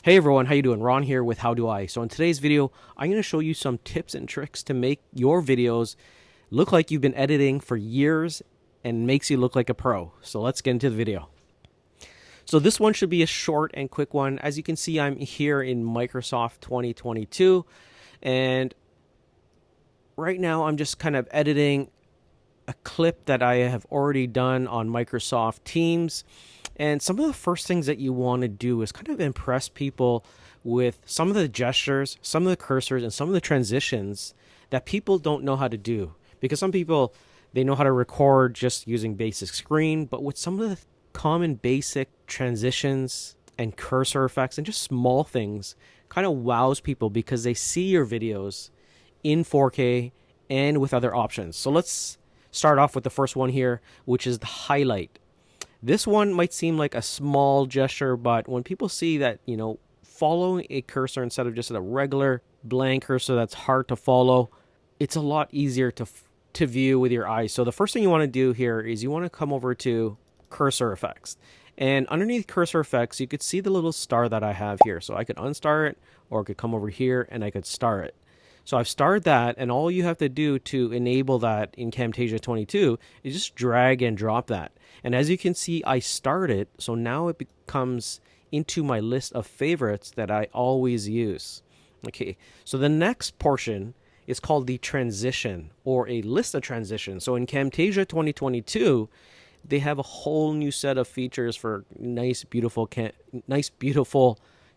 Hey everyone, how you doing? Ron here with How Do I. So in today's video, I'm going to show you some tips and tricks to make your videos look like you've been editing for years and makes you look like a pro. So let's get into the video. So this one should be a short and quick one. As you can see, I'm here in Microsoft 2022, and right now I'm just kind of editing a clip that I have already done on Microsoft Teams. And some of the first things that you want to do is kind of impress people with some of the gestures, some of the cursors, and some of the transitions that people don't know how to do. Because some people, they know how to record just using basic screen, but with some of the common basic transitions and cursor effects and just small things kind of wows people because they see your videos in 4K and with other options. So let's start off with the first one here, which is the highlight. This one might seem like a small gesture, but when people see that, following a cursor instead of just a regular blank cursor that's hard to follow, it's a lot easier to view with your eyes. So the first thing you want to do here is you want to come over to cursor effects. And underneath cursor effects, you could see the little star that I have here. So I could unstar it, or I could come over here and I could star it. So I've starred that, and all you have to do to enable that in Camtasia 22 is just drag and drop that. And as you can see, I starred it, so now it becomes into my list of favorites that I always use. Okay, so the next portion is called the transition, or a list of transitions. So in Camtasia 2022, they have a whole new set of features for nice, beautiful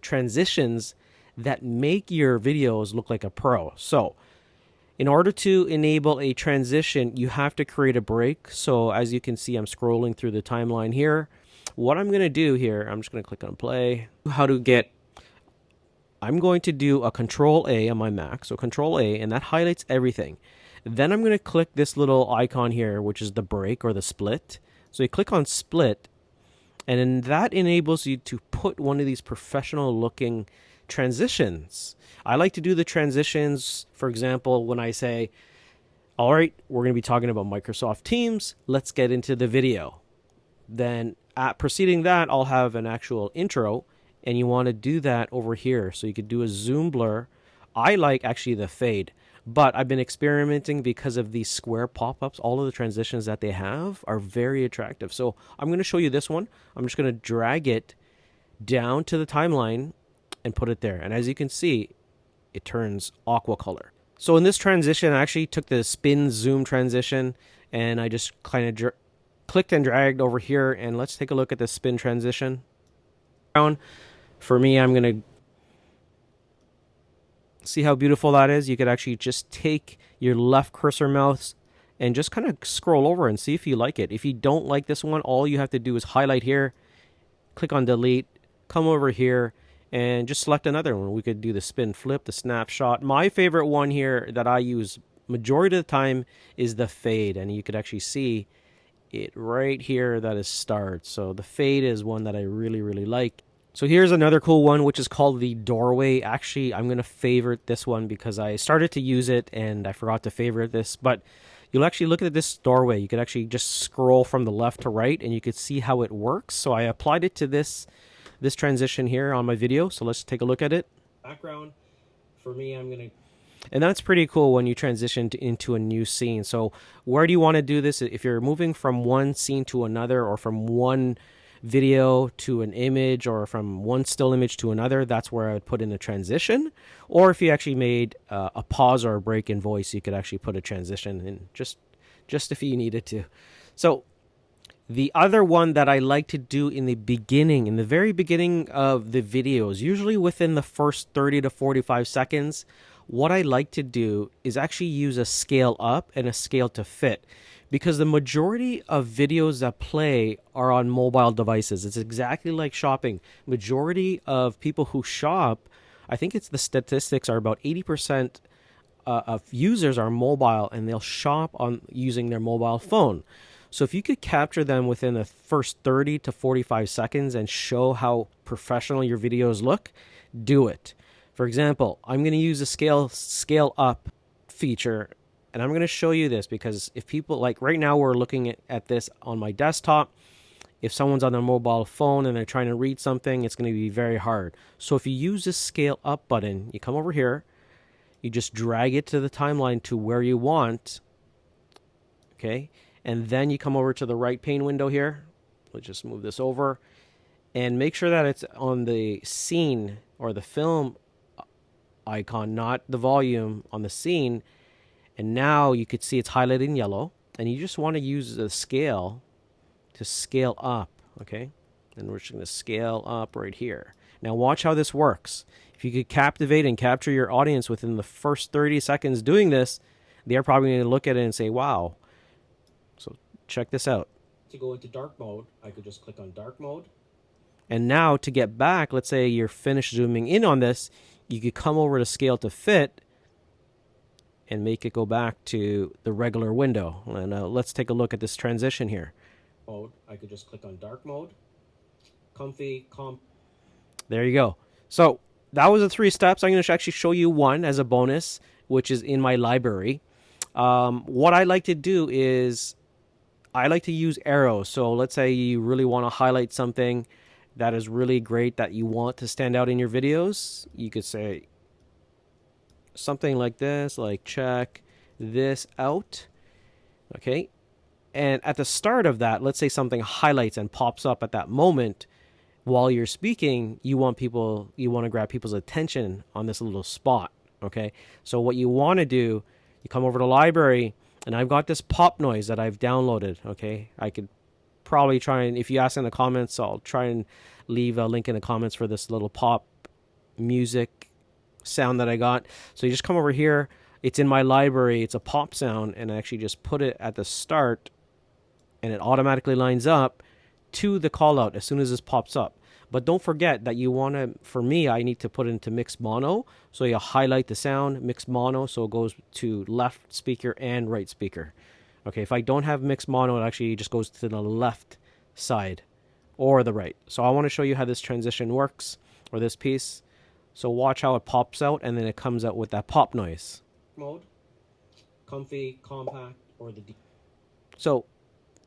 transitions that make your videos look like a pro. So in order to enable a transition, you have to create a break. So as you can see, I'm scrolling through the timeline here. What I'm going to do here, I'm just going to click on play. I'm going to do a Control A on my Mac. So Control A, and that highlights everything. Then I'm going to click this little icon here, which is the break or the split. So you click on split, and then that enables you to put one of these professional looking transitions. I like to do the transitions, for example, when I say, all right, we're going to be talking about Microsoft Teams, let's get into the video. Then preceding that, I'll have an actual intro, and you want to do that over here. So you could do a zoom blur. I like actually the fade, but I've been experimenting because of these square pop-ups. All of the transitions that they have are very attractive. So I'm going to show you this one. I'm just going to drag it down to the timeline and put it there. And as you can see, it turns aqua color. So in this transition, I actually took the spin zoom transition and I just kind of clicked and dragged over here. And let's take a look at the spin transition. For me, I'm going to see how beautiful that is. You could actually just take your left cursor mouse and just kind of scroll over and see if you like it. If you don't like this one, all you have to do is highlight here, click on delete, come over here, and just select another one. We could do the spin flip, the snapshot. My favorite one here that I use majority of the time is the fade, and you could actually see it right here that is starred. So the fade is one that I really, really like. So here's another cool one, which is called the doorway. Actually, I'm going to favorite this one because I started to use it and I forgot to favorite this, but you'll actually look at this doorway. You could actually just scroll from the left to right and you could see how it works. So I applied it to this transition here on my video. So let's take a look at it. Background. For me, and that's pretty cool when you transition into a new scene. So where do you want to do this? If you're moving from one scene to another, or from one video to an image, or from one still image to another, that's where I would put in a transition. Or if you actually made a pause or a break in voice, you could actually put a transition in just if you needed to. So the other one that I like to do in the very beginning of the videos, usually within the first 30 to 45 seconds, what I like to do is actually use a scale up and a scale to fit. Because the majority of videos that play are on mobile devices. It's exactly like shopping. Majority of people who shop, I think the statistics are about 80% of users are mobile, and they'll shop on using their mobile phone. So if you could capture them within the first 30 to 45 seconds and show how professional your videos look, do it. For example, I'm going to use a scale up feature, and I'm going to show you this because if people, like right now we're looking at this on my desktop, If someone's on their mobile phone and they're trying to read something, it's going to be very hard. So if you use this scale up button, you come over here, you just drag it to the timeline to where you want, okay? And then you come over to the right pane window here. Let's just move this over and make sure that it's on the scene or the film icon, not the volume, on the scene. And now you could see it's highlighted in yellow, and you just want to use the scale to scale up, okay? And we're just going to scale up right here. Now watch how this works. If you could captivate and capture your audience within the first 30 seconds doing this, they're probably going to look at it and say, wow. So check this out. To go into dark mode, I could just click on dark mode. And now to get back, let's say you're finished zooming in on this, you could come over to scale to fit and make it go back to the regular window. And let's take a look at this transition here. I could just click on dark mode. There you go. So that was the 3 steps. I'm going to actually show you one as a bonus, which is in my library. What I like to do is I like to use arrows. So let's say you really want to highlight something that is really great that you want to stand out in your videos. You could say something like this, like check this out. Okay. And at the start of that, let's say something highlights and pops up at that moment while you're speaking, you want to grab people's attention on this little spot. Okay. So what you want to do, you come over to library, and I've got this pop noise that I've downloaded. Okay. I could probably try, and if you ask in the comments, I'll try and leave a link in the comments for this little pop music sound that I got. So you just come over here. It's in my library. It's a pop sound, and I actually just put it at the start, and it automatically lines up to the call out as soon as this pops up. But don't forget that you want to, for me, I need to put it into mixed mono. So you highlight the sound, mixed mono, so it goes to left speaker and right speaker. Okay, if I don't have mixed mono, it actually just goes to the left side or the right. So I want to show you how this transition works, or this piece. So watch how it pops out, and then it comes out with that pop noise. Mode, comfy, compact, or the... So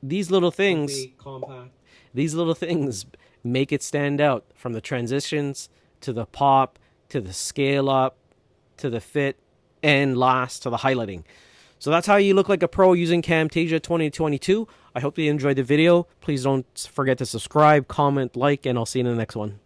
these little things, comfy, compact. These little things make it stand out, from the transitions to the pop to the scale up to the fit, and last to the highlighting. So that's how you look like a pro using Camtasia 2022. I hope you enjoyed the video. Please don't forget to subscribe, comment, like, and I'll see you in the next one.